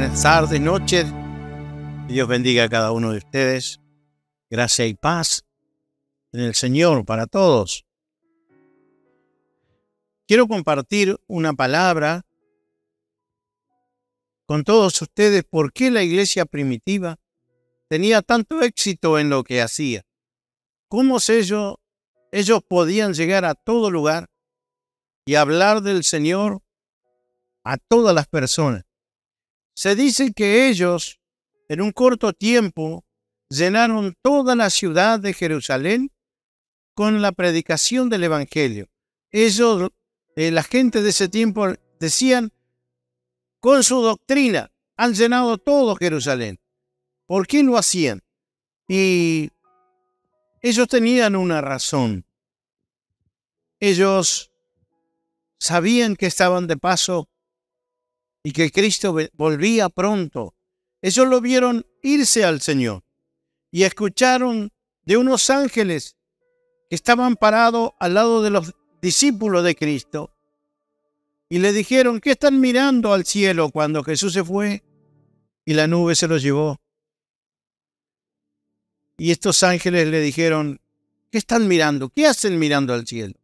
buenas tardes, noches. Dios bendiga a cada uno de ustedes. Gracia y paz en el Señor para todos. Quiero compartir una palabra con todos ustedes. ¿Por qué la iglesia primitiva tenía tanto éxito en lo que hacía? ¿Cómo ellos podían llegar a todo lugar y hablar del Señor a todas las personas? Se dice que ellos, en un corto tiempo, llenaron toda la ciudad de Jerusalén con la predicación del Evangelio. Ellos, la gente de ese tiempo, decían, con su doctrina, han llenado todo Jerusalén. ¿Por qué lo hacían? Y ellos tenían una razón. Ellos sabían que estaban de paso y que Cristo volvía pronto. Ellos lo vieron irse al Señor y escucharon de unos ángeles que estaban parados al lado de los discípulos de Cristo y le dijeron: ¿qué están mirando al cielo cuando Jesús se fue y la nube se los llevó? Y estos ángeles le dijeron: ¿qué están mirando? ¿Qué hacen mirando al cielo?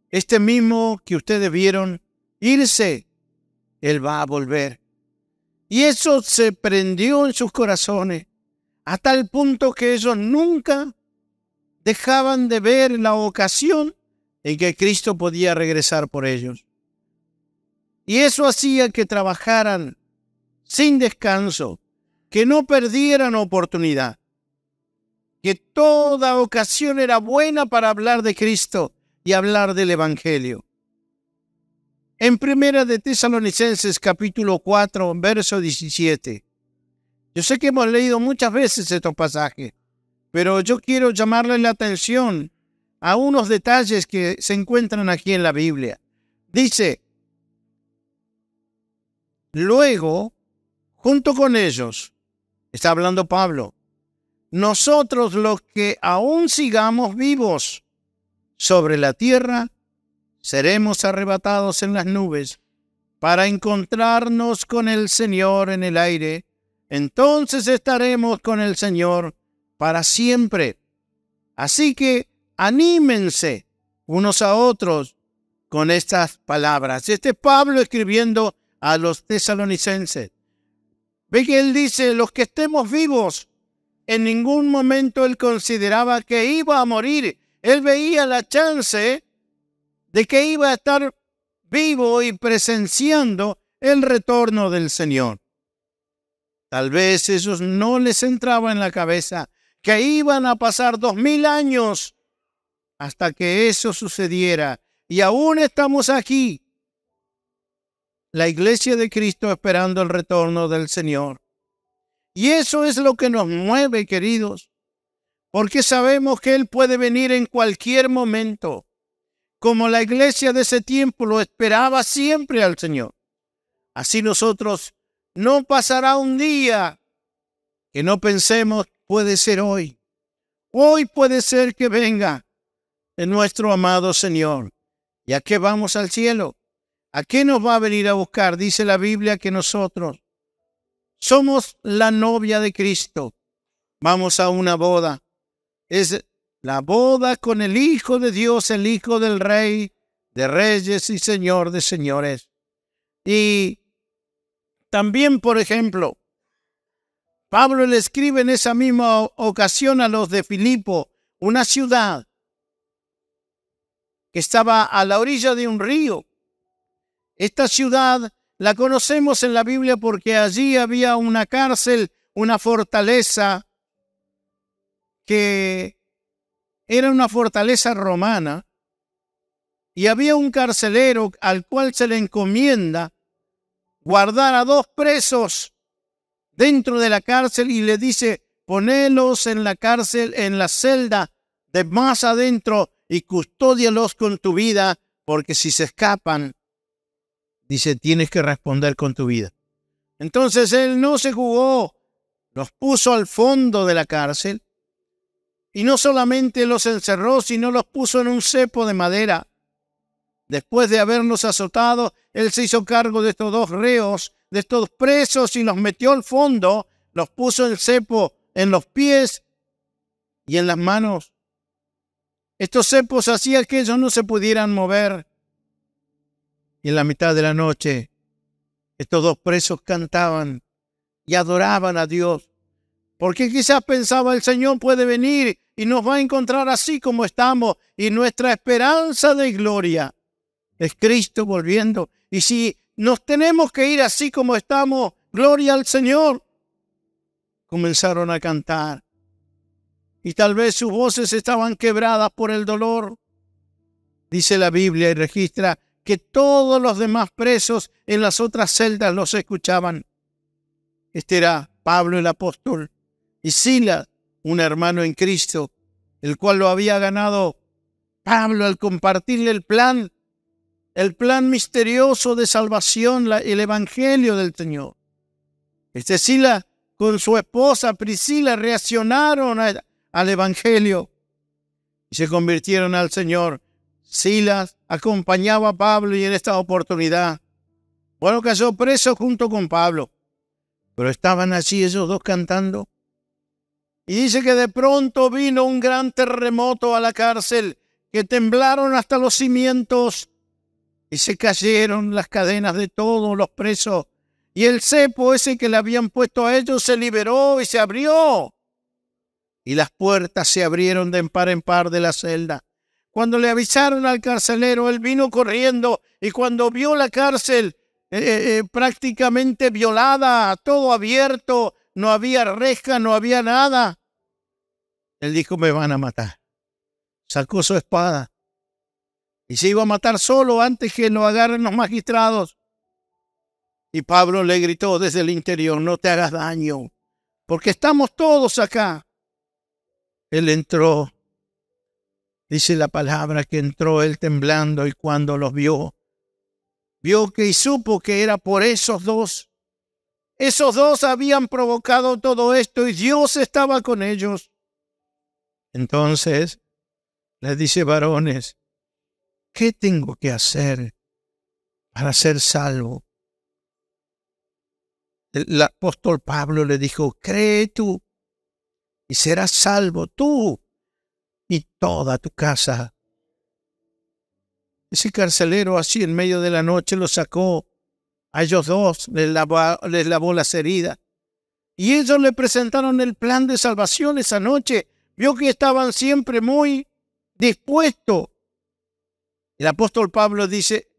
Este mismo que ustedes vieron irse, Él va a volver. Y eso se prendió en sus corazones a tal punto que ellos nunca dejaban de ver la ocasión en que Cristo podía regresar por ellos. Y eso hacía que trabajaran sin descanso, que no perdieran oportunidad, que toda ocasión era buena para hablar de Cristo y hablar del Evangelio. En Primera de Tesalonicenses, capítulo 4, verso 17. Yo sé que hemos leído muchas veces estos pasajes, pero yo quiero llamarle la atención a unos detalles que se encuentran aquí en la Biblia. Dice: luego, junto con ellos, está hablando Pablo, nosotros los que aún sigamos vivos sobre la tierra, seremos arrebatados en las nubes para encontrarnos con el Señor en el aire. Entonces estaremos con el Señor para siempre. Así que anímense unos a otros con estas palabras. Este es Pablo escribiendo a los tesalonicenses. Ve que él dice: los que estemos vivos. En ningún momento él consideraba que iba a morir. Él veía la chance de que iba a estar vivo y presenciando el retorno del Señor. Tal vez ellos no les entraba en la cabeza que iban a pasar 2000 años hasta que eso sucediera. Y aún estamos aquí, la iglesia de Cristo, esperando el retorno del Señor. Y eso es lo que nos mueve, queridos, porque sabemos que Él puede venir en cualquier momento. Como la iglesia de ese tiempo lo esperaba siempre al Señor, así nosotros no pasará un día que no pensemos: puede ser hoy. Hoy puede ser que venga nuestro amado Señor. ¿Y a qué vamos al cielo? ¿A qué nos va a venir a buscar? Dice la Biblia que nosotros somos la novia de Cristo. Vamos a una boda. Es la boda con el Hijo de Dios, el Hijo del Rey de Reyes y Señor de Señores. Y también, por ejemplo, Pablo le escribe en esa misma ocasión a los de Filipo, una ciudad que estaba a la orilla de un río. Esta ciudad la conocemos en la Biblia porque allí había una cárcel, una fortaleza que era una fortaleza romana, y había un carcelero al cual se le encomienda guardar a 2 presos dentro de la cárcel y le dice: ponelos en la cárcel, en la celda de más adentro y custódialos con tu vida, porque si se escapan, dice, tienes que responder con tu vida. Entonces él no se jugó, los puso al fondo de la cárcel. Y no solamente los encerró, sino los puso en un cepo de madera. Después de haberlos azotado, él se hizo cargo de estos 2 reos de estos presos y los metió al fondo, los puso el cepo en los pies y en las manos. Estos cepos hacían que ellos no se pudieran mover. Y en la mitad de la noche, estos dos presos cantaban y adoraban a Dios. Porque quizás pensaba, el Señor puede venir y nos va a encontrar así como estamos. Y nuestra esperanza de gloria es Cristo volviendo. Y si nos tenemos que ir así como estamos, gloria al Señor. Comenzaron a cantar. Y tal vez sus voces estaban quebradas por el dolor. Dice la Biblia y registra que todos los demás presos en las otras celdas los escuchaban. Este era Pablo el apóstol y Silas, un hermano en Cristo, el cual lo había ganado Pablo al compartirle el plan misterioso de salvación, el evangelio del Señor. Silas con su esposa Priscila reaccionaron al evangelio y se convirtieron al Señor. Silas acompañaba a Pablo y en esta oportunidad, cayó preso junto con Pablo, pero estaban allí ellos dos cantando. Y dice que de pronto vino un gran terremoto a la cárcel, que temblaron hasta los cimientos y se cayeron las cadenas de todos los presos. Y el cepo ese que le habían puesto a ellos se liberó y se abrió. Y las puertas se abrieron de par en par de la celda. Cuando le avisaron al carcelero, él vino corriendo y cuando vio la cárcel prácticamente violada, todo abierto, no había reja, no había nada, él dijo, me van a matar. Sacó su espada y se iba a matar solo antes que lo agarren los magistrados. Y Pablo le gritó desde el interior, no te hagas daño, porque estamos todos acá. Él entró. Dice la palabra que entró él temblando y cuando los vio que y supo que era por esos dos. Esos dos habían provocado todo esto y Dios estaba con ellos. Entonces les dice, varones, ¿qué tengo que hacer para ser salvo? El apóstol Pablo le dijo, cree tú y serás salvo tú y toda tu casa. Ese carcelero así en medio de la noche lo sacó a ellos dos, les lavó las heridas. Y ellos le presentaron el plan de salvación esa noche. Vio que estaban siempre muy dispuestos. El apóstol Pablo dice,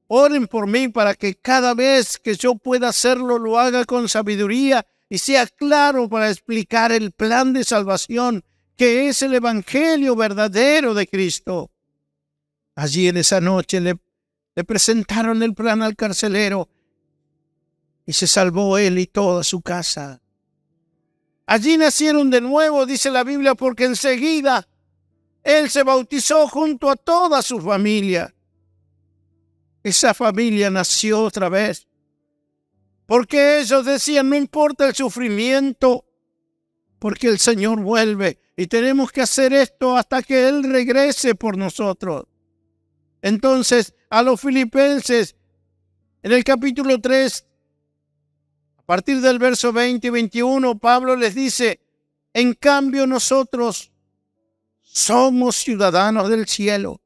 oren por mí para que cada vez que yo pueda hacerlo, lo haga con sabiduría y sea claro para explicar el plan de salvación, que es el evangelio verdadero de Cristo. Allí en esa noche le presentaron el plan al carcelero y se salvó él y toda su casa. Allí nacieron de nuevo, dice la Biblia, porque enseguida él se bautizó junto a toda su familia. Esa familia nació otra vez, porque ellos decían, no importa el sufrimiento, porque el Señor vuelve y tenemos que hacer esto hasta que Él regrese por nosotros. Entonces, a los filipenses, en el capítulo 3, a partir del verso 20 y 21, Pablo les dice, en cambio nosotros somos ciudadanos del cielo,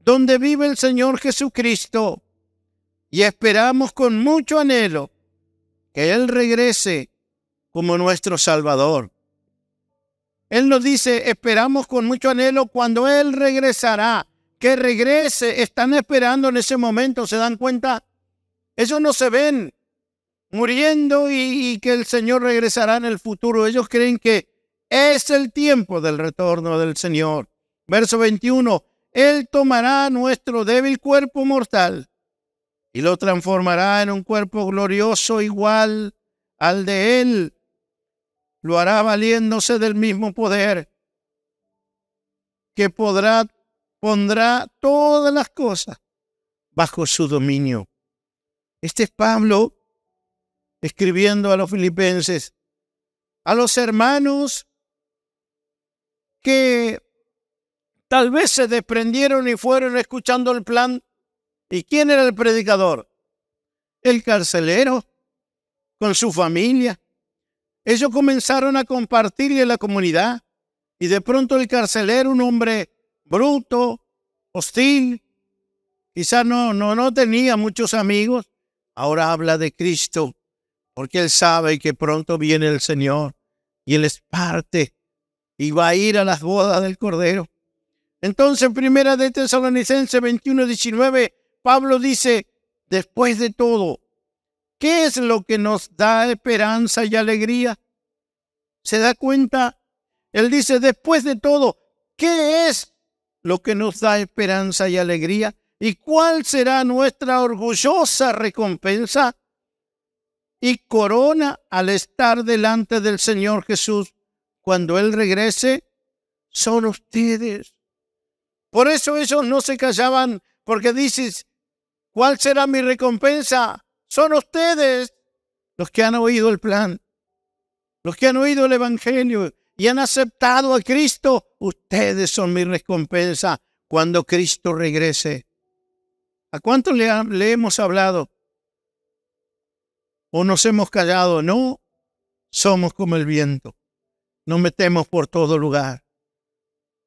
donde vive el Señor Jesucristo, y esperamos con mucho anhelo que Él regrese como nuestro Salvador. Él nos dice, esperamos con mucho anhelo cuando Él regresará, que regrese. Están esperando en ese momento, ¿se dan cuenta? Ellos no se ven muriendo y que el Señor regresará en el futuro. Ellos creen que es el tiempo del retorno del Señor. Verso 21, Él tomará nuestro débil cuerpo mortal y lo transformará en un cuerpo glorioso igual al de Él. Lo hará valiéndose del mismo poder que pondrá todas las cosas bajo su dominio. Este es Pablo escribiendo a los filipenses, a los hermanos que tal vez se desprendieron y fueron escuchando el plan. ¿Y quién era el predicador? el carcelero, con su familia. Ellos comenzaron a compartirle la comunidad y de pronto el carcelero, un hombre bruto, hostil, quizás no tenía muchos amigos, ahora habla de Cristo porque él sabe que pronto viene el Señor y él es parte y va a ir a las bodas del Cordero. Entonces, primera de Tesalonicenses 21:19, Pablo dice, después de todo, ¿qué es lo que nos da esperanza y alegría? ¿Se da cuenta? Él dice, después de todo, ¿qué es lo que nos da esperanza y alegría? ¿Y cuál será nuestra orgullosa recompensa y corona al estar delante del Señor Jesús cuando Él regrese? Son ustedes. Por eso ellos no se callaban, porque dices, ¿cuál será mi recompensa? Son ustedes los que han oído el plan, los que han oído el Evangelio y han aceptado a Cristo. Ustedes son mi recompensa cuando Cristo regrese. ¿A cuánto le hemos hablado? ¿O nos hemos callado? No, somos como el viento. Nos metemos por todo lugar.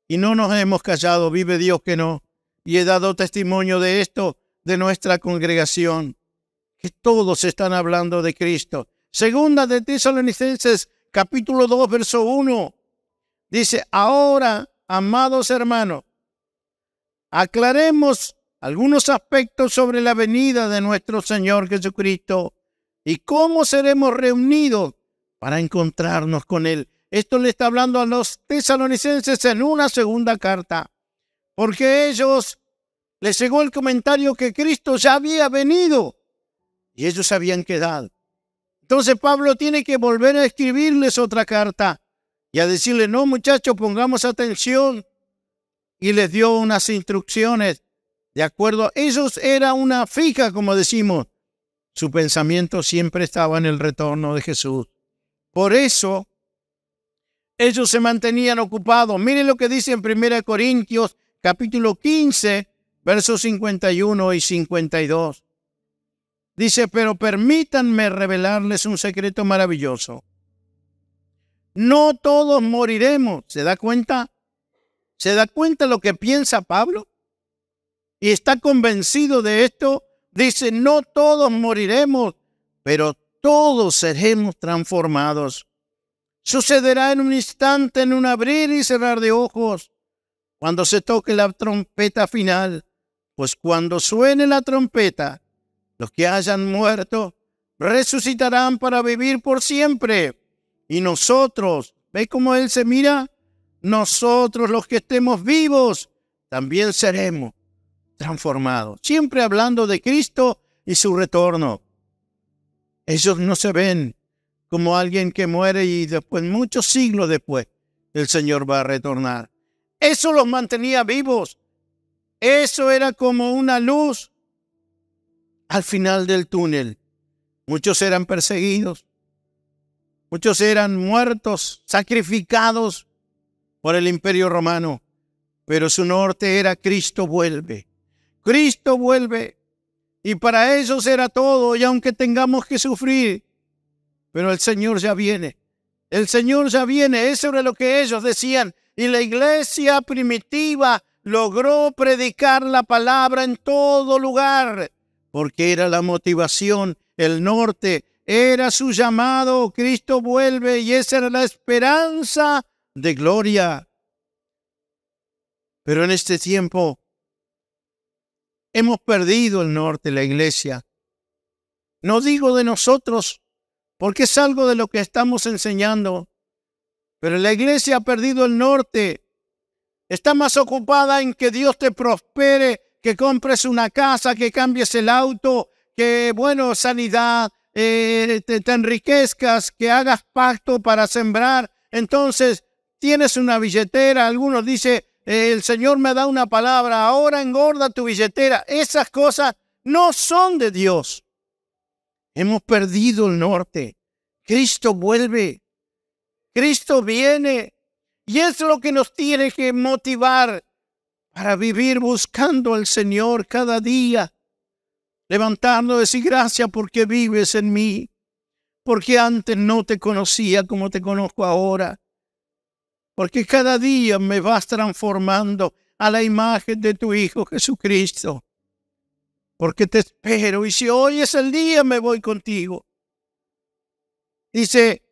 Y no nos hemos callado, vive Dios que no. Y he dado testimonio de esto, de nuestra congregación, que todos están hablando de Cristo. Segunda de Tesalonicenses, capítulo 2, verso 1. Dice, ahora, amados hermanos, aclaremos algunos aspectos sobre la venida de nuestro Señor Jesucristo y cómo seremos reunidos para encontrarnos con Él. Esto le está hablando a los tesalonicenses en una segunda carta, porque ellos les llegó el comentario que Cristo ya había venido y ellos se habían quedado. Entonces Pablo tiene que volver a escribirles otra carta y a decirle, no muchachos, pongamos atención. Y les dio unas instrucciones de acuerdo. Ellos era una fija, como decimos. Su pensamiento siempre estaba en el retorno de Jesús. Por eso ellos se mantenían ocupados. Miren lo que dice en 1 Corintios, capítulo 15, versos 51 y 52. Dice, pero permítanme revelarles un secreto maravilloso. No todos moriremos. ¿Se da cuenta? ¿Se da cuenta lo que piensa Pablo? Y está convencido de esto. Dice, no todos moriremos, pero todos seremos transformados. Sucederá en un instante, en un abrir y cerrar de ojos, cuando se toque la trompeta final. Pues cuando suene la trompeta, los que hayan muerto resucitarán para vivir por siempre. Y nosotros, ¿ve cómo él se mira? Nosotros, los que estemos vivos, también seremos transformados. Siempre hablando de Cristo y su retorno. Ellos no se ven como alguien que muere y después, muchos siglos después, el Señor va a retornar. Eso los mantenía vivos. Eso era como una luz al final del túnel. Muchos eran perseguidos. Muchos eran muertos, sacrificados por el Imperio Romano. Pero su norte era Cristo vuelve. Cristo vuelve. Y para ellos era todo. Y aunque tengamos que sufrir, pero el Señor ya viene. El Señor ya viene. Eso era lo que ellos decían. Y la iglesia primitiva logró predicar la palabra en todo lugar. Porque era la motivación. El norte era su llamado. Cristo vuelve. Y esa era la esperanza de gloria. Pero en este tiempo hemos perdido el norte, la iglesia. No digo de nosotros, porque es algo de lo que estamos enseñando. Pero la iglesia ha perdido el norte. Está más ocupada en que Dios te prospere, que compres una casa, que cambies el auto, que, sanidad, te enriquezcas, que hagas pacto para sembrar. Entonces, tienes una billetera. Algunos dicen, el Señor me da una palabra, ahora engorda tu billetera. Esas cosas no son de Dios. Hemos perdido el norte. Cristo vuelve. Cristo viene. Y es lo que nos tiene que motivar para vivir buscando al Señor cada día. Levantarnos y decir: gracias porque vives en mí, porque antes no te conocía como te conozco ahora, porque cada día me vas transformando a la imagen de tu Hijo Jesucristo, porque te espero y si hoy es el día me voy contigo. Dice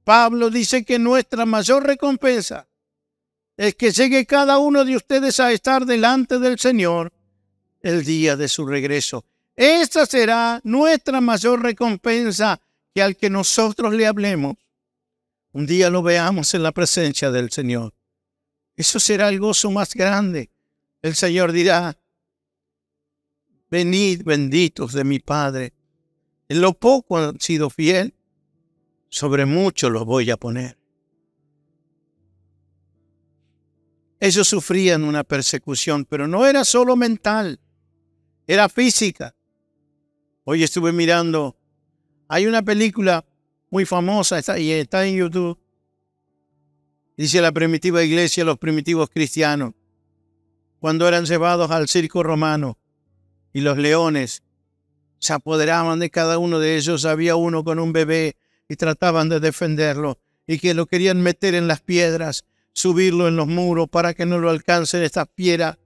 Pablo, dice que nuestra mayor recompensa es que llegue cada uno de ustedes a estar delante del Señor el día de su regreso. Esa será nuestra mayor recompensa, que al que nosotros le hablemos, un día lo veamos en la presencia del Señor. Eso será el gozo más grande. El Señor dirá: venid benditos de mi Padre. En lo poco han sido fiel, sobre mucho los voy a poner. Ellos sufrían una persecución, pero no era solo mental, era física. Hoy estuve mirando, hay una película muy famosa, está en YouTube. Dice: la primitiva iglesia, los primitivos cristianos, cuando eran llevados al circo romano y los leones se apoderaban de cada uno de ellos, había uno con un bebé y trataban de defenderlo y que lo querían meter en las piedras, subirlo en los muros para que no lo alcancen estas fieras.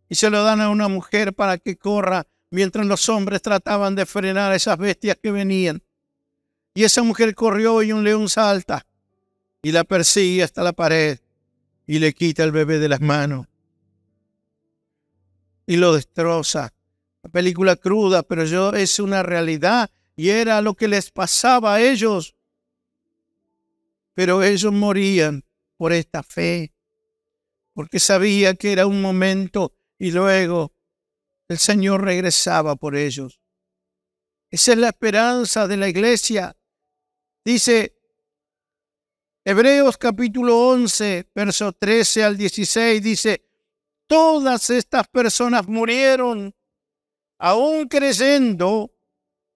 Y se lo dan a una mujer para que corra mientras los hombres trataban de frenar a esas bestias que venían. Y esa mujer corrió y un león salta y la persigue hasta la pared y le quita el bebé de las manos y lo destroza. La película cruda, pero es una realidad y era lo que les pasaba a ellos. Pero ellos morían por esta fe, porque sabía que era un momento y luego el Señor regresaba por ellos. Esa es la esperanza de la iglesia. Dice Hebreos capítulo 11, verso 13 al 16, dice: todas estas personas murieron, aún creyendo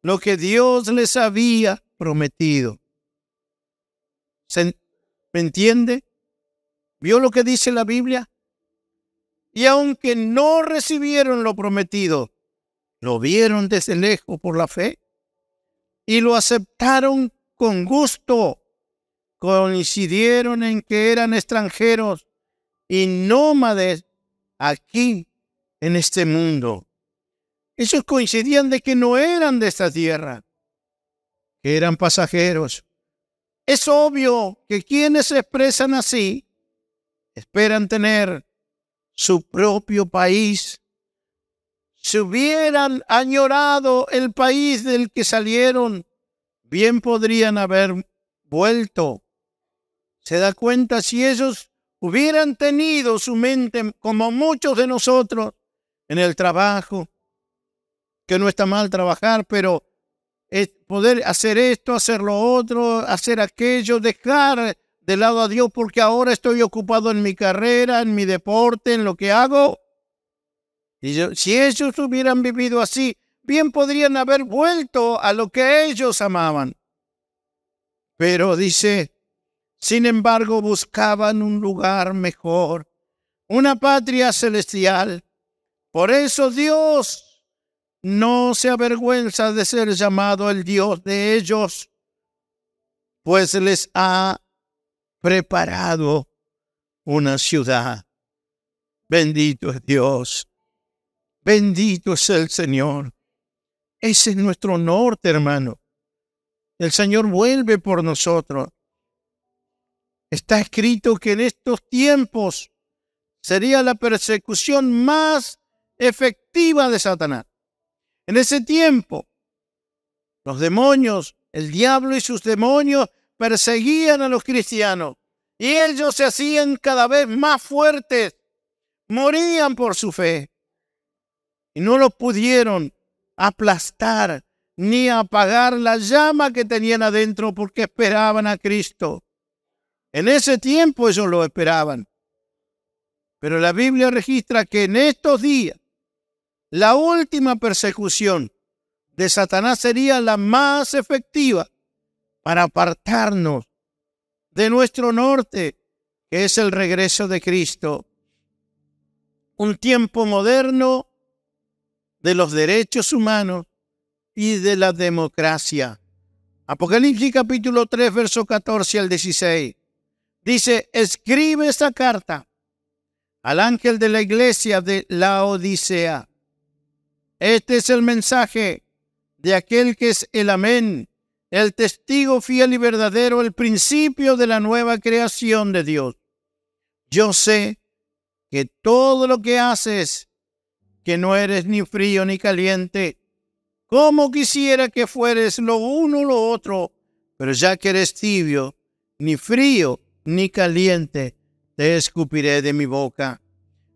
lo que Dios les había prometido. ¿Me entiende? ¿Vio lo que dice la Biblia? Y aunque no recibieron lo prometido, lo vieron desde lejos por la fe y lo aceptaron con gusto. Coincidieron en que eran extranjeros y nómades aquí en este mundo. Ellos coincidían de que no eran de esta tierra, que eran pasajeros. Es obvio que quienes se expresan así esperan tener su propio país. Si hubieran añorado el país del que salieron, bien podrían haber vuelto. ¿Se da cuenta? Si ellos hubieran tenido su mente, como muchos de nosotros, en el trabajo, que no está mal trabajar, pero es poder hacer esto, hacer lo otro, hacer aquello, dejar de lado a Dios porque ahora estoy ocupado en mi carrera, en mi deporte, en lo que hago. Si ellos hubieran vivido así, bien podrían haber vuelto a lo que ellos amaban. Pero dice: sin embargo, buscaban un lugar mejor, una patria celestial. Por eso Dios no se avergüenza de ser llamado el Dios de ellos, pues les ha preparado una ciudad. Bendito es Dios. Bendito es el Señor. Ese es nuestro norte, hermano. El Señor vuelve por nosotros. Está escrito que en estos tiempos sería la persecución más efectiva de Satanás. En ese tiempo, los demonios, el diablo y sus demonios perseguían a los cristianos y ellos se hacían cada vez más fuertes, morían por su fe y no los pudieron aplastar ni apagar la llama que tenían adentro porque esperaban a Cristo. En ese tiempo ellos lo esperaban. Pero la Biblia registra que en estos días la última persecución de Satanás sería la más efectiva para apartarnos de nuestro norte, que es el regreso de Cristo. un tiempo moderno de los derechos humanos y de la democracia. Apocalipsis capítulo 3, verso 14 al 16. Dice, escribe esta carta al ángel de la iglesia de Laodicea. Este es el mensaje de aquel que es el Amén, el testigo fiel y verdadero, el principio de la nueva creación de Dios. Yo sé que todo lo que haces, que no eres ni frío ni caliente, como quisiera que fueres lo uno o lo otro, pero ya que eres tibio, ni frío ni caliente, te escupiré de mi boca.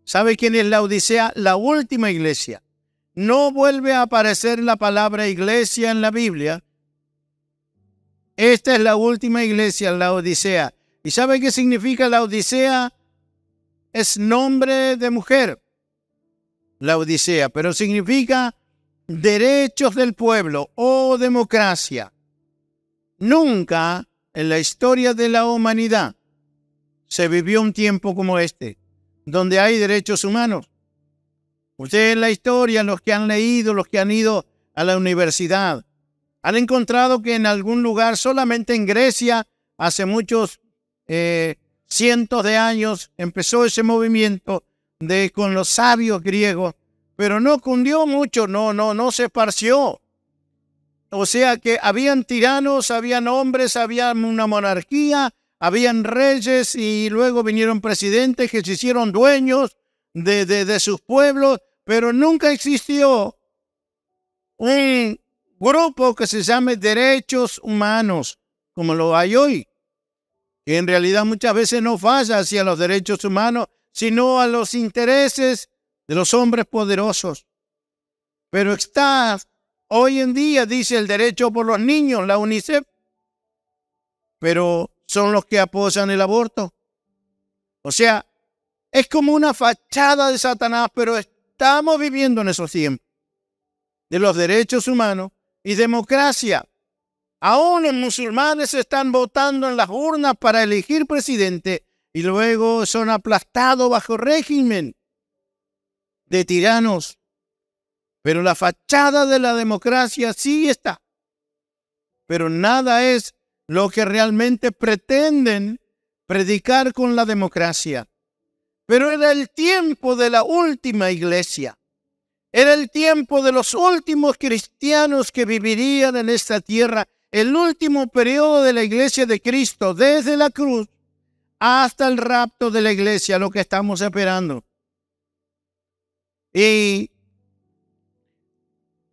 ¿Sabe quién es Laodicea? La última iglesia. No vuelve a aparecer la palabra iglesia en la Biblia. Esta es la última iglesia, Laodicea. ¿Y sabe qué significa Laodicea? Es nombre de mujer, Laodicea, pero significa derechos del pueblo o democracia. Nunca en la historia de la humanidad se vivió un tiempo como este, donde hay derechos humanos. Ustedes en la historia, los que han leído, los que han ido a la universidad, han encontrado que en algún lugar, solamente en Grecia, hace muchos cientos de años, empezó ese movimiento con los sabios griegos, pero no cundió mucho, no se esparció. O sea que habían tiranos, habían hombres, había una monarquía, habían reyes y luego vinieron presidentes que se hicieron dueños de sus pueblos, pero nunca existió un grupo que se llame derechos humanos, como lo hay hoy, que en realidad muchas veces no falla hacia los derechos humanos, sino a los intereses de los hombres poderosos. Pero está hoy en día, dice el derecho por los niños, la UNICEF, pero son los que apoyan el aborto. O sea, es como una fachada de Satanás, pero estamos viviendo en esos tiempos de los derechos humanos y democracia. Aún los musulmanes están votando en las urnas para elegir presidente y luego son aplastados bajo régimen de tiranos. Pero la fachada de la democracia sí está. Pero nada es lo que realmente pretenden predicar con la democracia. Pero era el tiempo de la última iglesia. Era el tiempo de los últimos cristianos que vivirían en esta tierra. El último periodo de la iglesia de Cristo, desde la cruz hasta el rapto de la iglesia, lo que estamos esperando. Y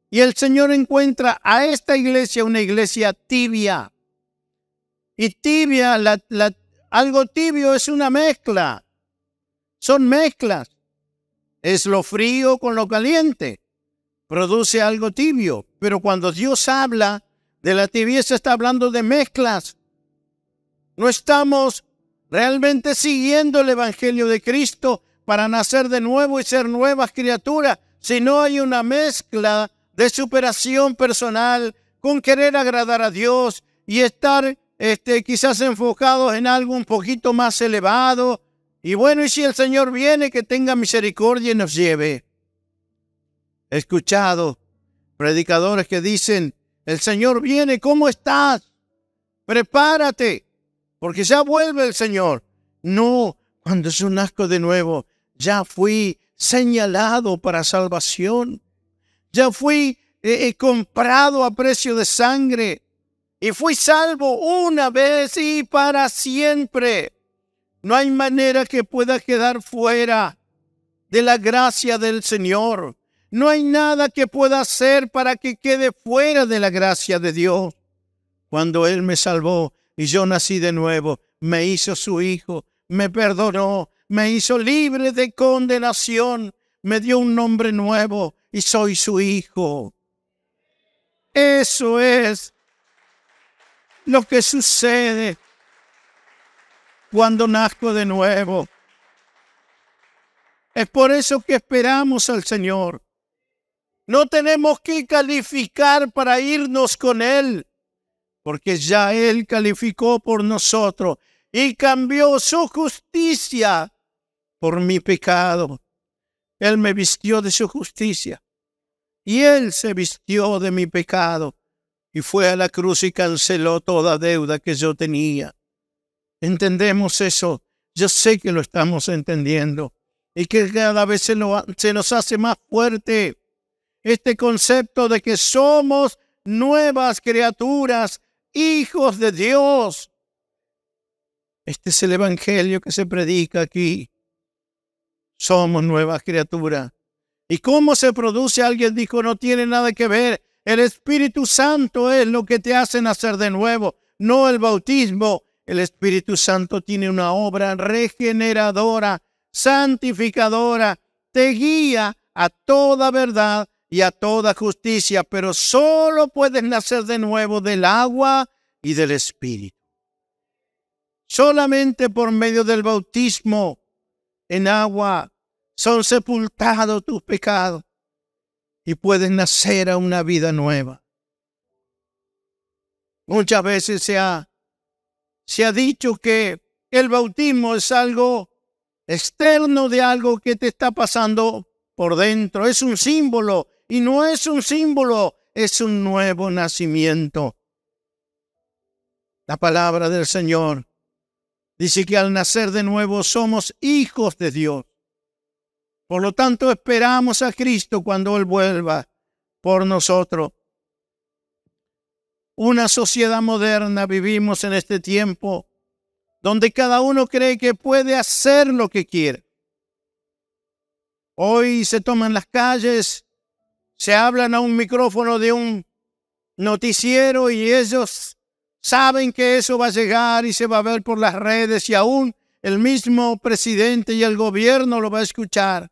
el Señor encuentra a esta iglesia una iglesia tibia. Y tibia, algo tibio es una mezcla. Son mezclas. Es lo frío con lo caliente. Produce algo tibio. Pero cuando Dios habla de la tibieza, está hablando de mezclas. No estamos realmente siguiendo el Evangelio de Cristo para nacer de nuevo y ser nuevas criaturas, sino hay una mezcla de superación personal con querer agradar a Dios y estar quizás enfocados en algo un poquito más elevado. Y bueno, y si el Señor viene, que tenga misericordia y nos lleve. He escuchado predicadores que dicen, el Señor viene, ¿cómo estás? Prepárate, porque ya vuelve el Señor. No, cuando yo nazco de nuevo, ya fui señalado para salvación. Ya fui comprado a precio de sangre y fui salvo una vez y para siempre. No hay manera que pueda quedar fuera de la gracia del Señor. No hay nada que pueda hacer para que quede fuera de la gracia de Dios. Cuando Él me salvó y yo nací de nuevo, me hizo su hijo, me perdonó, me hizo libre de condenación, me dio un nombre nuevo y soy su hijo. Eso es lo que sucede cuando nazco de nuevo. Es por eso que esperamos al Señor. No tenemos que calificar para irnos con Él, porque ya Él calificó por nosotros y cambió su justicia por mi pecado. Él me vistió de su justicia. Y Él se vistió de mi pecado y fue a la cruz y canceló toda deuda que yo tenía. ¿Entendemos eso? Yo sé que lo estamos entendiendo y que cada vez se nos hace más fuerte este concepto de que somos nuevas criaturas, hijos de Dios. Este es el evangelio que se predica aquí. Somos nuevas criaturas. ¿Y cómo se produce? Alguien dijo, no tiene nada que ver. El Espíritu Santo es lo que te hace nacer de nuevo, no el bautismo. El Espíritu Santo tiene una obra regeneradora, santificadora, te guía a toda verdad y a toda justicia, pero solo puedes nacer de nuevo del agua y del Espíritu. Solamente por medio del bautismo en agua son sepultados tus pecados y puedes nacer a una vida nueva. Muchas veces se ha dicho que el bautismo es algo externo de algo que te está pasando por dentro. Es un símbolo y no es un símbolo, es un nuevo nacimiento. La palabra del Señor dice que al nacer de nuevo somos hijos de Dios. Por lo tanto, esperamos a Cristo cuando Él vuelva por nosotros. Una sociedad moderna vivimos en este tiempo donde cada uno cree que puede hacer lo que quiere. Hoy se toman las calles, se hablan a un micrófono de un noticiero y ellos saben que eso va a llegar y se va a ver por las redes y aún el mismo presidente y el gobierno lo va a escuchar.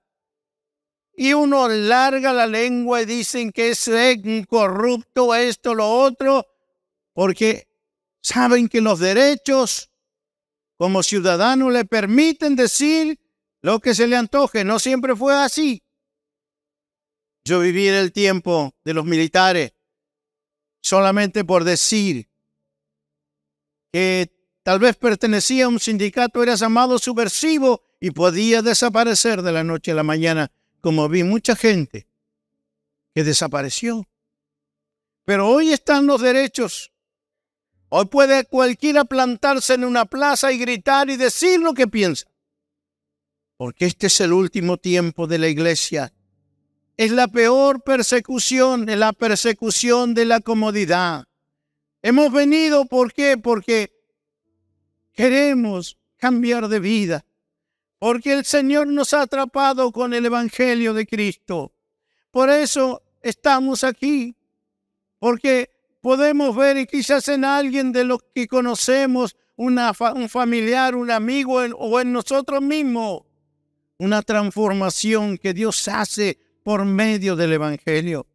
Y uno larga la lengua y dicen que es incorrupto, esto, lo otro, porque saben que los derechos como ciudadanos le permiten decir lo que se le antoje. No siempre fue así. Yo viví en el tiempo de los militares solamente por decir que tal vez pertenecía a un sindicato, era llamado subversivo y podía desaparecer de la noche a la mañana, como vi mucha gente que desapareció. Pero hoy están los derechos. Hoy puede cualquiera plantarse en una plaza y gritar y decir lo que piensa. Porque este es el último tiempo de la iglesia. Es la peor persecución, es la persecución de la comodidad. Hemos venido, ¿por qué? Porque queremos cambiar de vida. Porque el Señor nos ha atrapado con el Evangelio de Cristo. Por eso estamos aquí. Porque podemos ver y quizás en alguien de los que conocemos, un familiar, un amigo o en nosotros mismos, una transformación que Dios hace por medio del Evangelio.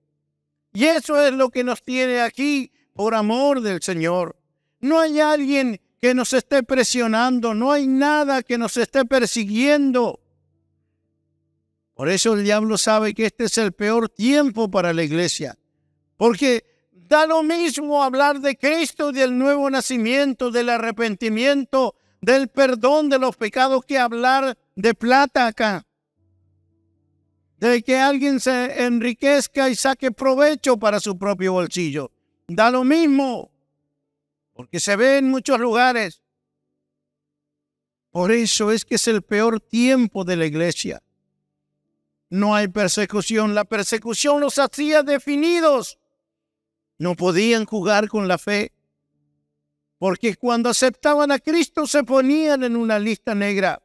Y eso es lo que nos tiene aquí por amor del Señor. No hay alguien que nos esté presionando, no hay nada que nos esté persiguiendo. Por eso el diablo sabe que este es el peor tiempo para la iglesia, porque da lo mismo hablar de Cristo, del nuevo nacimiento, del arrepentimiento, del perdón de los pecados, que hablar de plata acá, de que alguien se enriquezca y saque provecho para su propio bolsillo. Da lo mismo, porque se ve en muchos lugares. Por eso es que es el peor tiempo de la iglesia. No hay persecución. La persecución los hacía definidos. No podían jugar con la fe, porque cuando aceptaban a Cristo se ponían en una lista negra.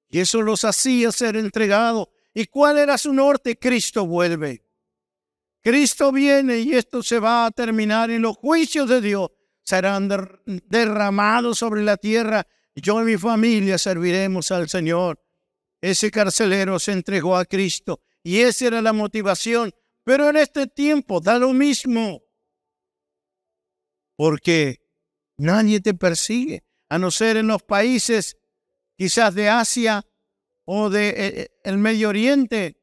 Y eso los hacía ser entregados. ¿Y cuál era su norte? Cristo vuelve. Cristo viene y esto se va a terminar y los juicios de Dios serán derramados sobre la tierra. Yo y mi familia serviremos al Señor. Ese carcelero se entregó a Cristo y esa era la motivación. Pero en este tiempo da lo mismo, porque nadie te persigue, a no ser en los países quizás de Asia o de el Medio Oriente.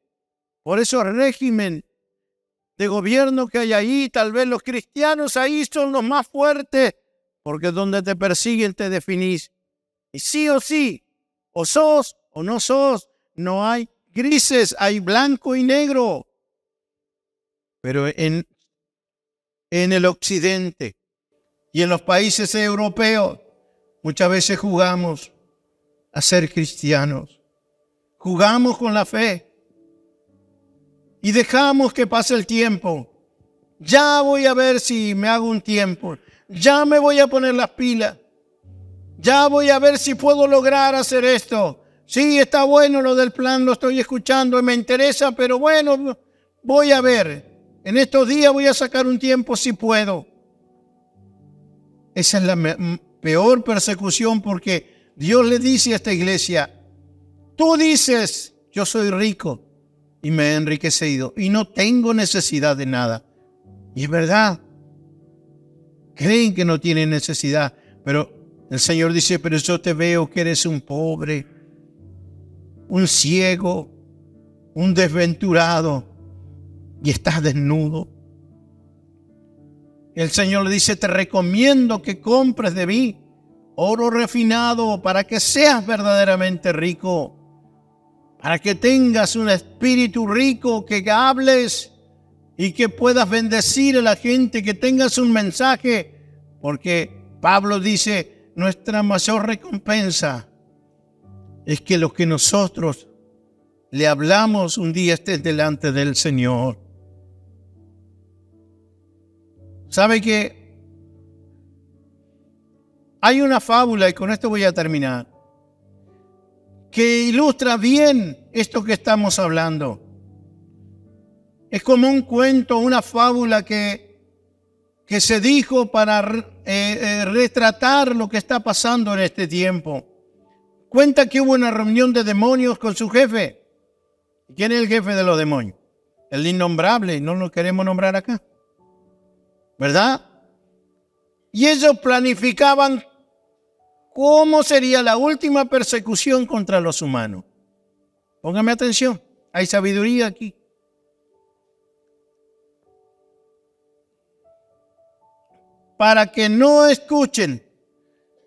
Por eso el régimen de gobierno que hay ahí, tal vez los cristianos ahí son los más fuertes, porque donde te persiguen te definís. Y sí, o sos o no sos, no hay grises, hay blanco y negro. Pero en el occidente y en los países europeos muchas veces jugamos a ser cristianos. Jugamos con la fe y dejamos que pase el tiempo. Ya voy a ver si me hago un tiempo. Ya me voy a poner las pilas. Ya voy a ver si puedo lograr hacer esto. Sí, está bueno lo del plan, lo estoy escuchando y me interesa, pero bueno, voy a ver. En estos días voy a sacar un tiempo si puedo. Esa es la peor persecución, porque Dios le dice a esta iglesia: tú dices, yo soy rico y me he enriquecido y no tengo necesidad de nada. Y es verdad. Creen que no tienen necesidad, pero el Señor dice: pero yo te veo que eres un pobre, un ciego, un desventurado y estás desnudo. El Señor le dice: te recomiendo que compres de mí oro refinado para que seas verdaderamente rico, para que tengas un espíritu rico, que hables y que puedas bendecir a la gente, que tengas un mensaje, porque Pablo dice: nuestra mayor recompensa es que los que nosotros le hablamos un día estén delante del Señor. ¿Sabe que hay una fábula, y con esto voy a terminar, que ilustra bien esto que estamos hablando? Es como un cuento, una fábula que se dijo para retratar lo que está pasando en este tiempo. Cuenta que hubo una reunión de demonios con su jefe. ¿Quién es el jefe de los demonios? El innombrable, no lo queremos nombrar acá, ¿verdad? Y ellos planificaban cómo sería la última persecución contra los humanos. Póngame atención, hay sabiduría aquí. Para que no escuchen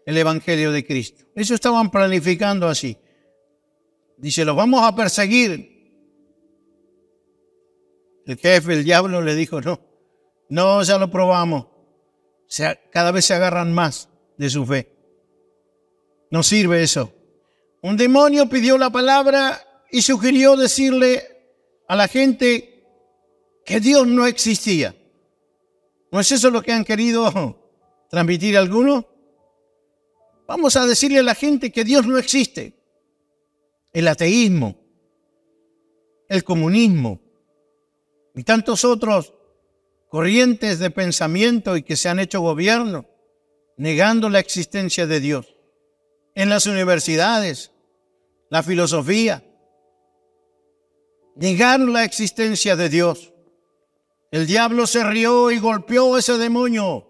el Evangelio de Cristo. Eso estaban planificando así. Dice: los vamos a perseguir. El jefe, el diablo, le dijo: no, ya lo probamos. Cada vez se agarran más de su fe. No sirve eso. Un demonio pidió la palabra y sugirió decirle a la gente que Dios no existía. ¿No es eso lo que han querido transmitir algunos? Vamos a decirle a la gente que Dios no existe. El ateísmo, el comunismo y tantos otros corrientes de pensamiento y que se han hecho gobierno negando la existencia de Dios. En las universidades, la filosofía, negaron la existencia de Dios. El diablo se rió y golpeó a ese demonio,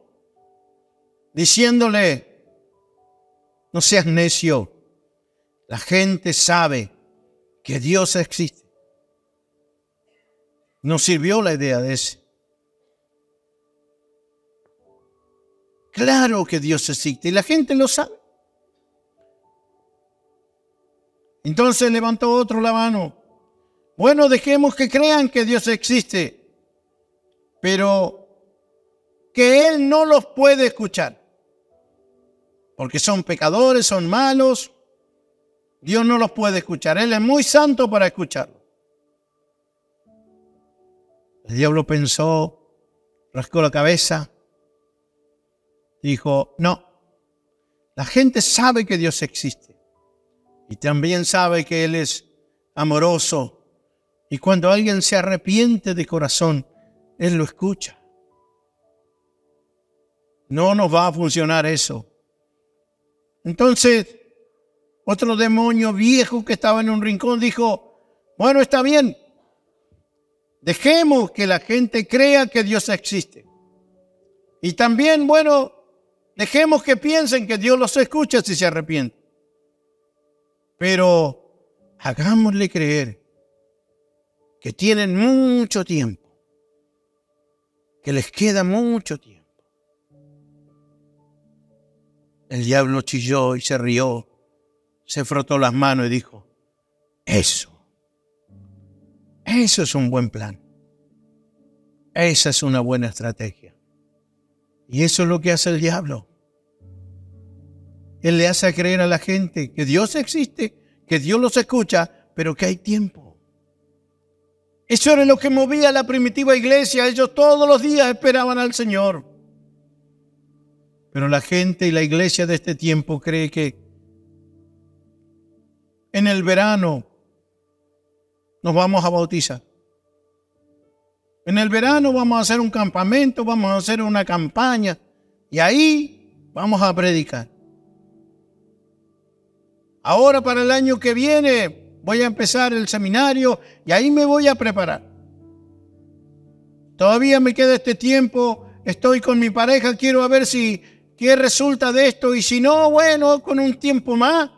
diciéndole: no seas necio, la gente sabe que Dios existe. No sirvió la idea de ese. Claro que Dios existe y la gente lo sabe. Entonces levantó otro la mano: bueno, dejemos que crean que Dios existe, pero que Él no los puede escuchar, porque son pecadores, son malos. Dios no los puede escuchar. Él es muy santo para escucharlo. El diablo pensó, rascó la cabeza, dijo: no, la gente sabe que Dios existe y también sabe que Él es amoroso, y cuando alguien se arrepiente de corazón, Él lo escucha. No nos va a funcionar eso. Entonces, otro demonio viejo que estaba en un rincón dijo: bueno, está bien, dejemos que la gente crea que Dios existe. Y también, bueno, dejemos que piensen que Dios los escucha si se arrepienten. Pero hagámosle creer que tienen mucho tiempo, que les queda mucho tiempo. El diablo chilló y se rió, se frotó las manos y dijo: eso Eso es un buen plan. Esa es una buena estrategia. Y eso es lo que hace el diablo. Él le hace creer a la gente que Dios existe, que Dios los escucha, pero que hay tiempo. Eso era lo que movía a la primitiva iglesia. Ellos todos los días esperaban al Señor. Pero la gente y la iglesia de este tiempo cree que en el verano nos vamos a bautizar. En el verano vamos a hacer un campamento, vamos a hacer una campaña y ahí vamos a predicar. Ahora para el año que viene voy a empezar el seminario y ahí me voy a preparar. Todavía me queda este tiempo, estoy con mi pareja, quiero ver qué resulta de esto y si no, bueno, con un tiempo más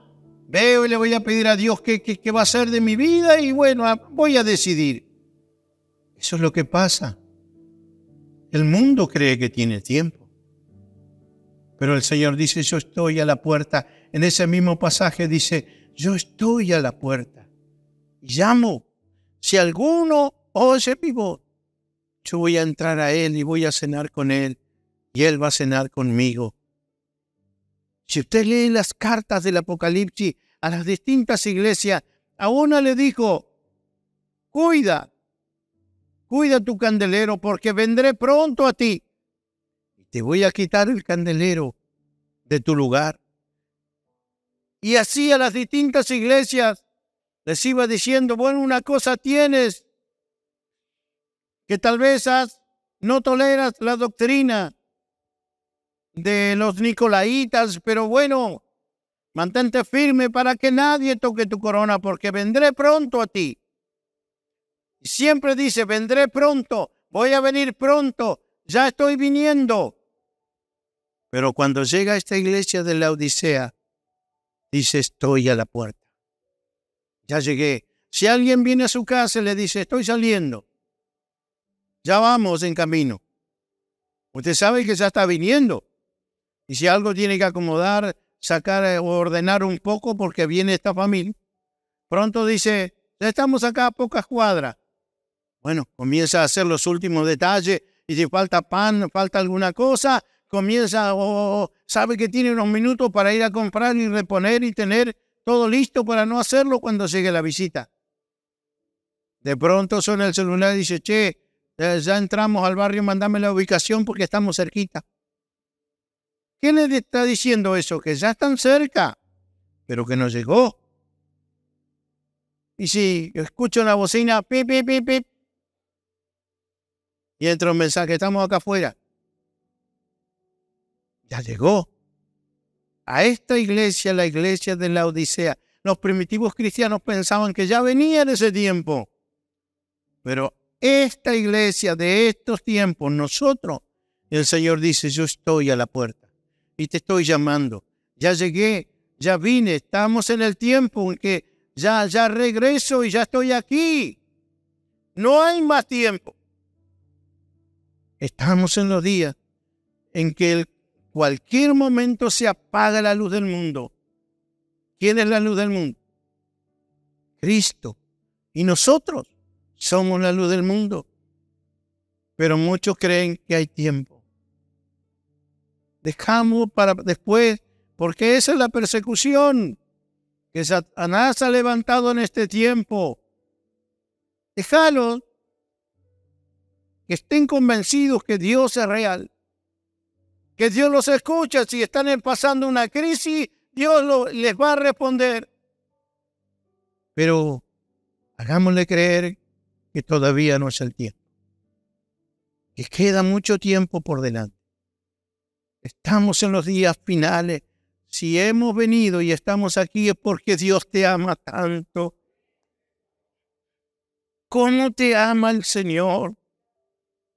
veo y le voy a pedir a Dios qué va a hacer de mi vida y bueno, voy a decidir. Eso es lo que pasa. El mundo cree que tiene tiempo. Pero el Señor dice, yo estoy a la puerta. En ese mismo pasaje dice, yo estoy a la puerta. Y llamo. Si alguno oye mi voz, yo voy a entrar a Él y voy a cenar con Él. Y Él va a cenar conmigo. Si usted lee las cartas del Apocalipsis a las distintas iglesias, a una le dijo, cuida tu candelero porque vendré pronto a ti y te voy a quitar el candelero de tu lugar. Y así a las distintas iglesias les iba diciendo, bueno, una cosa tienes, que tal vez no toleras la doctrina de los nicolaitas, pero bueno, mantente firme para que nadie toque tu corona porque vendré pronto a ti. Y siempre dice, vendré pronto, voy a venir pronto, ya estoy viniendo. Pero cuando llega a esta iglesia de la Odisea, dice, estoy a la puerta. Ya llegué. Si alguien viene a su casa y le dice, estoy saliendo, ya vamos en camino. Usted sabe que ya está viniendo. Y si algo tiene que acomodar, sacar o ordenar un poco porque viene esta familia, pronto dice, ya estamos acá a pocas cuadras. Bueno, comienza a hacer los últimos detalles y si falta pan, falta alguna cosa, comienza sabe que tiene unos minutos para ir a comprar y reponer y tener todo listo para no hacerlo cuando llegue la visita. De pronto suena el celular y dice, che, ya entramos al barrio, mandame la ubicación porque estamos cerquita. ¿Quién le está diciendo eso? Que ya están cerca, pero que no llegó. Y si escucho una bocina, pip, pip, pip, pip, y entra un mensaje, estamos acá afuera. Ya llegó. A esta iglesia, la iglesia de la Odisea, los primitivos cristianos pensaban que ya venía en ese tiempo. Pero esta iglesia de estos tiempos, nosotros, el Señor dice, yo estoy a la puerta y te estoy llamando. Ya llegué, ya vine, estamos en el tiempo en que ya regreso y ya estoy aquí. No hay más tiempo. Estamos en los días en que cualquier momento se apaga la luz del mundo. ¿Quién es la luz del mundo? Cristo. Y nosotros somos la luz del mundo. Pero muchos creen que hay tiempo. Dejamos para después, porque esa es la persecución que Satanás ha levantado en este tiempo. Déjalos que estén convencidos que Dios es real, que Dios los escucha. Si están pasando una crisis, Dios les va a responder. Pero hagámosle creer que todavía no es el tiempo, que queda mucho tiempo por delante. Estamos en los días finales. Si hemos venido y estamos aquí es porque Dios te ama tanto. ¿Cómo te ama el Señor?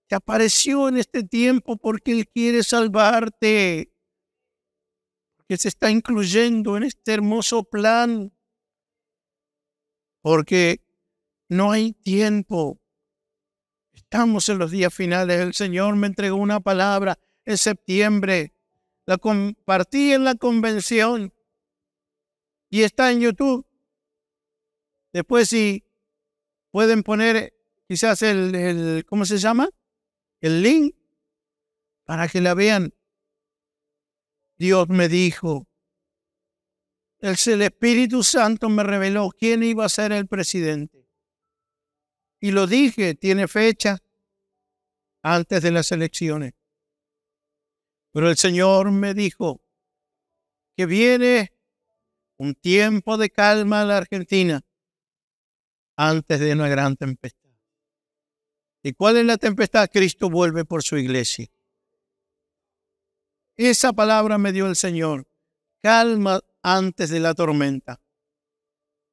Te apareció en este tiempo porque Él quiere salvarte, porque se está incluyendo en este hermoso plan, porque no hay tiempo. Estamos en los días finales. El Señor me entregó una palabra en septiembre, la compartí en la convención y está en YouTube. Después, si Pueden poner quizás ¿cómo se llama? El link para que la vean. Dios me dijo, el Espíritu Santo me reveló quién iba a ser el presidente. Y lo dije, tiene fecha antes de las elecciones. Pero el Señor me dijo que viene un tiempo de calma en la Argentina antes de una gran tempestad. ¿Y cuál es la tempestad? Cristo vuelve por su iglesia. Esa palabra me dio el Señor. Calma antes de la tormenta.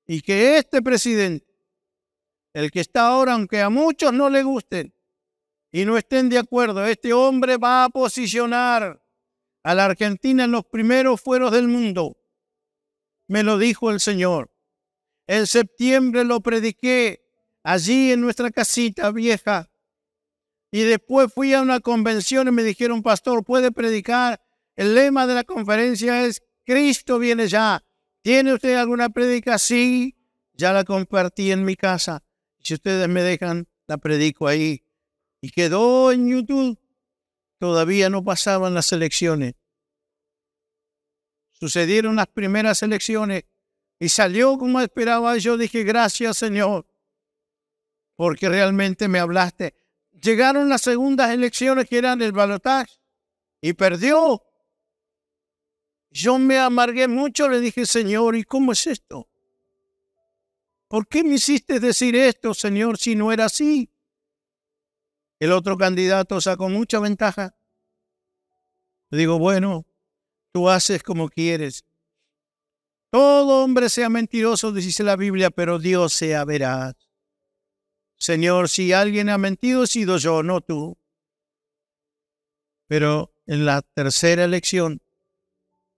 Y que este presidente, el que está ahora, aunque a muchos no le gusten y no estén de acuerdo, este hombre va a posicionar a la Argentina en los primeros fueros del mundo. Me lo dijo el Señor. En septiembre lo prediqué allí en nuestra casita vieja. Y después fui a una convención y me dijeron, pastor, ¿puede predicar? El lema de la conferencia es, Cristo viene ya. ¿Tiene usted alguna prédica? Sí, ya la compartí en mi casa. Si ustedes me dejan, la predico ahí. Y quedó en YouTube. Todavía no pasaban las elecciones. Sucedieron las primeras elecciones y salió como esperaba. Yo dije, gracias, Señor, porque realmente me hablaste. Llegaron las segundas elecciones que eran el balotaje y perdió. Yo me amargué mucho, le dije, Señor, ¿y cómo es esto? ¿Por qué me hiciste decir esto, Señor, si no era así? El otro candidato sacó mucha ventaja. Le digo, bueno, tú haces como quieres. Todo hombre sea mentiroso, dice la Biblia, pero Dios sea veraz. Señor, si alguien ha mentido, he sido yo, no tú. Pero en la tercera elección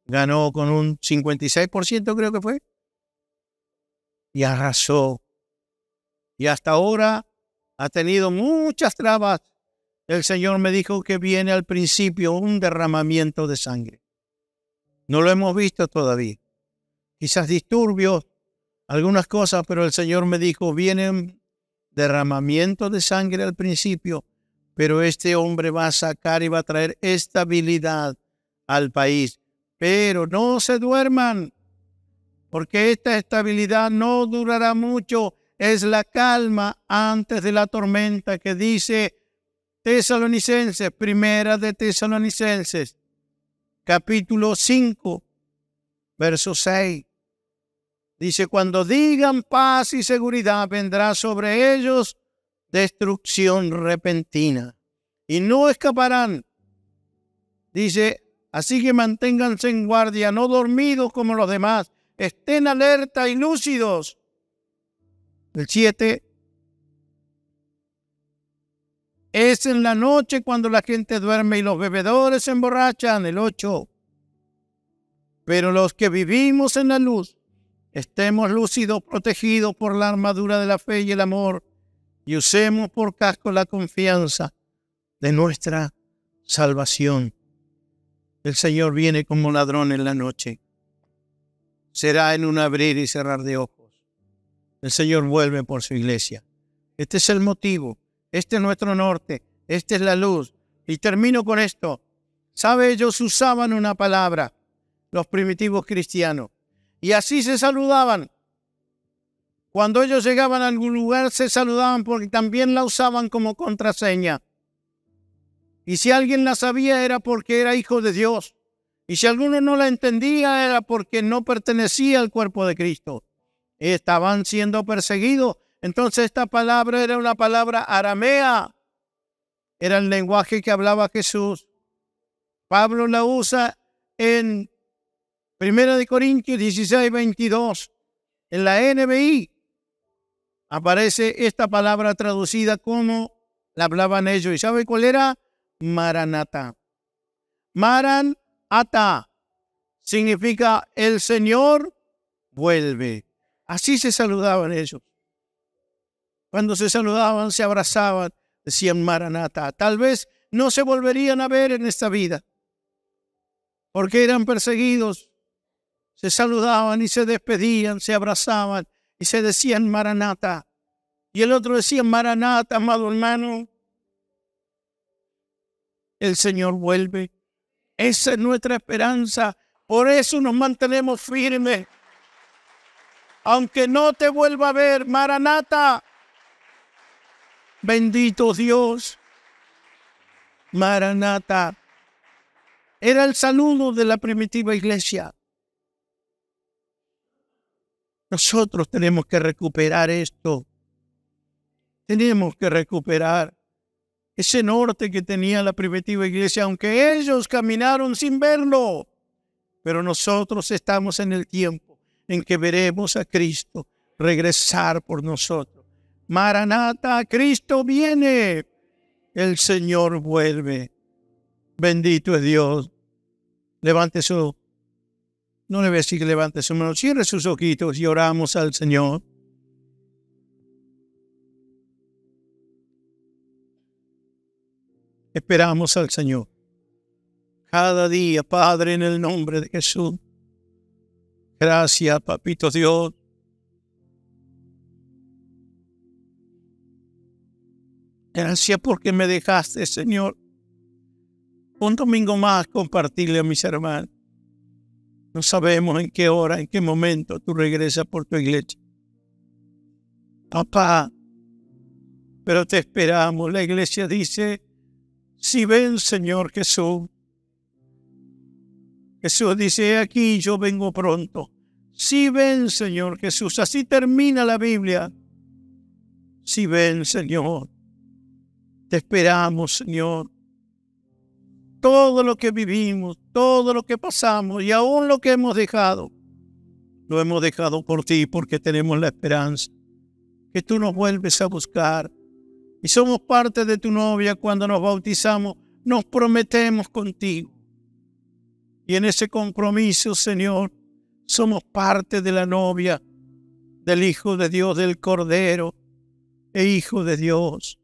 ganó con un 56%, creo que fue. Y arrasó. Y hasta ahora ha tenido muchas trabas. El Señor me dijo que viene al principio un derramamiento de sangre. No lo hemos visto todavía. Quizás disturbios, algunas cosas, pero el Señor me dijo, viene un derramamiento de sangre al principio, pero este hombre va a sacar y va a traer estabilidad al país. Pero no se duerman, porque esta estabilidad no durará mucho. Es la calma antes de la tormenta que dice Tesalonicenses, primera de Tesalonicenses, capítulo 5, verso 6. Dice, cuando digan paz y seguridad, vendrá sobre ellos destrucción repentina y no escaparán. Dice, así que manténganse en guardia, no dormidos como los demás, estén alerta y lúcidos. El 7. Es en la noche cuando la gente duerme y los bebedores se emborrachan. El 8. Pero los que vivimos en la luz, estemos lúcidos, protegidos por la armadura de la fe y el amor, y usemos por casco la confianza de nuestra salvación. El Señor viene como ladrón en la noche. Será en un abrir y cerrar de ojos. El Señor vuelve por su iglesia. Este es el motivo. Este es nuestro norte. Esta es la luz. Y termino con esto. ¿Sabe? Ellos usaban una palabra, los primitivos cristianos. Y así se saludaban. Cuando ellos llegaban a algún lugar se saludaban porque también la usaban como contraseña. Y si alguien la sabía era porque era hijo de Dios. Y si alguno no la entendía era porque no pertenecía al cuerpo de Cristo. Estaban siendo perseguidos. Entonces esta palabra era una palabra aramea. Era el lenguaje que hablaba Jesús. Pablo la usa en 1 Corintios 16, 22. En la NBI aparece esta palabra traducida como la hablaban ellos. ¿Y sabe cuál era? Maranatá. Maranatá significa el Señor vuelve. Así se saludaban ellos. Cuando se saludaban, se abrazaban, decían Maranatá. Tal vez no se volverían a ver en esta vida, porque eran perseguidos. Se saludaban y se despedían, se abrazaban y se decían Maranatá. Y el otro decía, Maranata, amado hermano. El Señor vuelve. Esa es nuestra esperanza. Por eso nos mantenemos firmes. Aunque no te vuelva a ver, Maranata. Bendito Dios. Maranata. Era el saludo de la primitiva iglesia. Nosotros tenemos que recuperar esto. Tenemos que recuperar ese norte que tenía la primitiva iglesia, aunque ellos caminaron sin verlo. Pero nosotros estamos en el tiempo en que veremos a Cristo regresar por nosotros. Maranata, Cristo viene. El Señor vuelve. Bendito es Dios. Levante su, no le voy a decir que levante su mano, cierre sus ojitos y oramos al Señor. Esperamos al Señor. Cada día, Padre, en el nombre de Jesús. Gracias, Papito Dios. Gracias porque me dejaste, Señor, un domingo más compartirle a mis hermanos. No sabemos en qué hora, en qué momento tú regresas por tu iglesia. Papá, pero te esperamos. La iglesia dice, si ven, Señor Jesús. Jesús dice, aquí yo vengo pronto. Si ven, Señor Jesús. Así termina la Biblia. Si ven, Señor. Te esperamos, Señor. Todo lo que vivimos, todo lo que pasamos y aún lo que hemos dejado, lo hemos dejado por ti porque tenemos la esperanza que tú nos vuelves a buscar. Y somos parte de tu novia. Cuando nos bautizamos, nos prometemos contigo. Y en ese compromiso, Señor, somos parte de la novia, del Hijo de Dios, del Cordero e Hijo de Dios.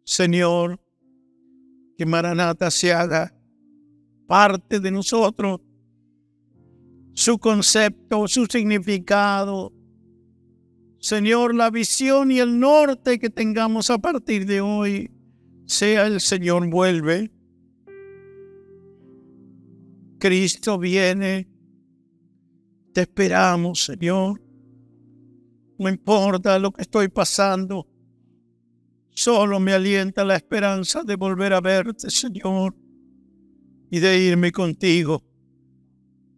Señor, que Maranata se haga parte de nosotros, su concepto, su significado. Señor, la visión y el norte que tengamos a partir de hoy, sea el Señor vuelve. Cristo viene. Te esperamos, Señor. No importa lo que estoy pasando. Solo me alienta la esperanza de volver a verte, Señor, y de irme contigo.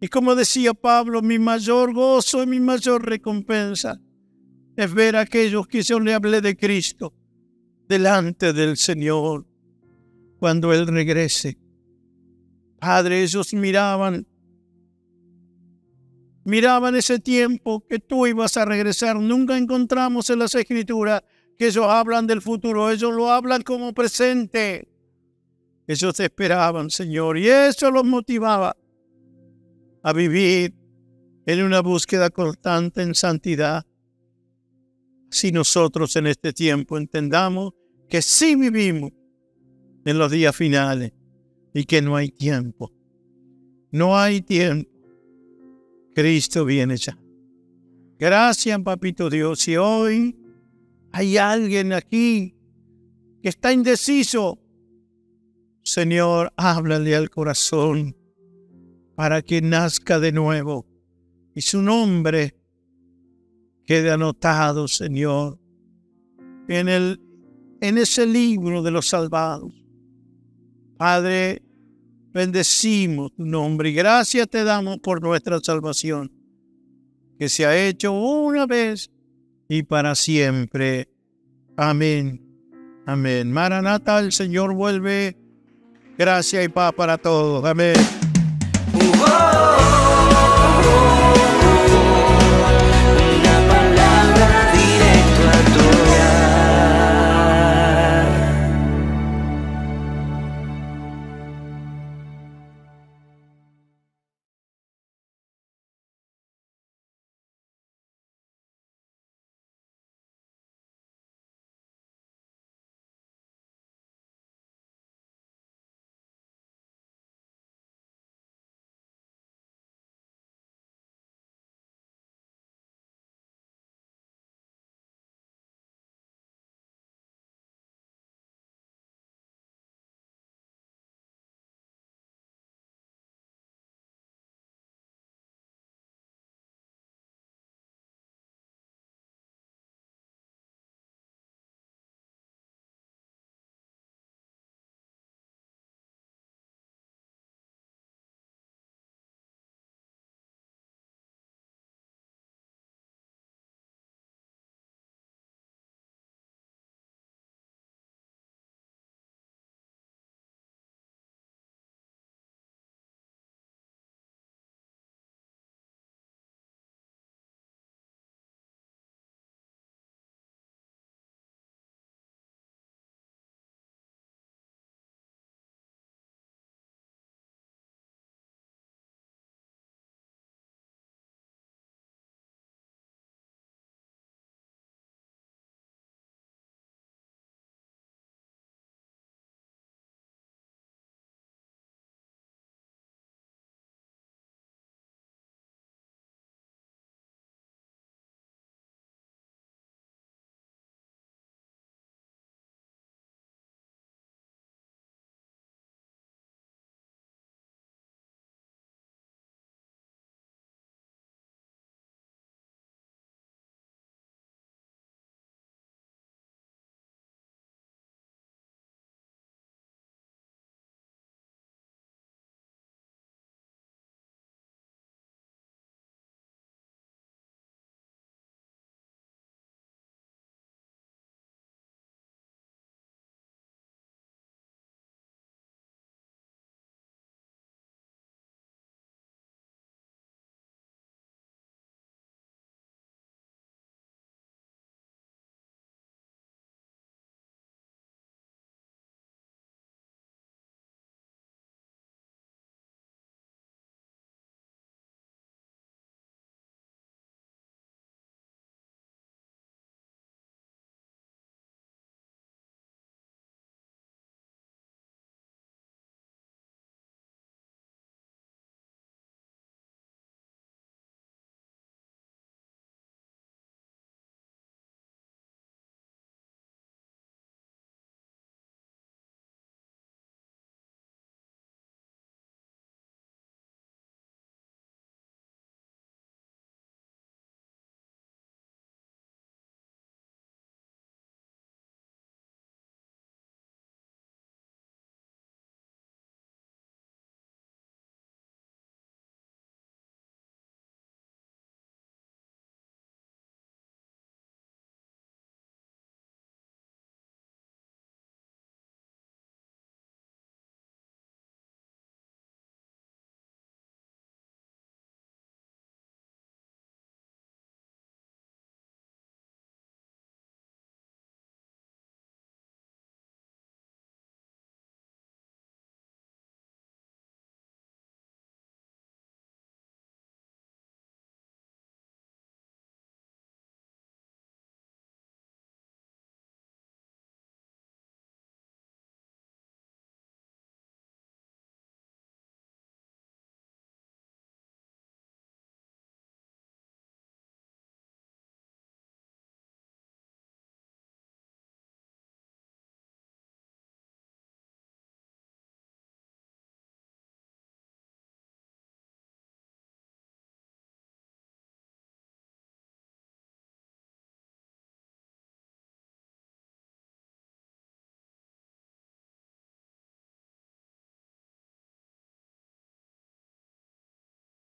Y como decía Pablo, mi mayor gozo y mi mayor recompensa es ver a aquellos que yo le hablé de Cristo delante del Señor cuando Él regrese. Padre, ellos miraban ese tiempo que tú ibas a regresar. Nunca encontramos en las Escrituras que ellos hablan del futuro. Ellos lo hablan como presente. Ellos te esperaban, Señor, y eso los motivaba a vivir en una búsqueda constante en santidad. Si nosotros en este tiempo entendamos que sí vivimos en los días finales y que no hay tiempo. No hay tiempo. Cristo viene ya. Gracias, Papito Dios. Si hoy hay alguien aquí que está indeciso, Señor, háblale al corazón para que nazca de nuevo y su nombre quede anotado, Señor, en ese libro de los salvados. Padre, bendecimos tu nombre y gracias te damos por nuestra salvación, que se ha hecho una vez y para siempre. Amén. Amén. Maranata, el Señor vuelve. Gracia y paz para todos. Amén.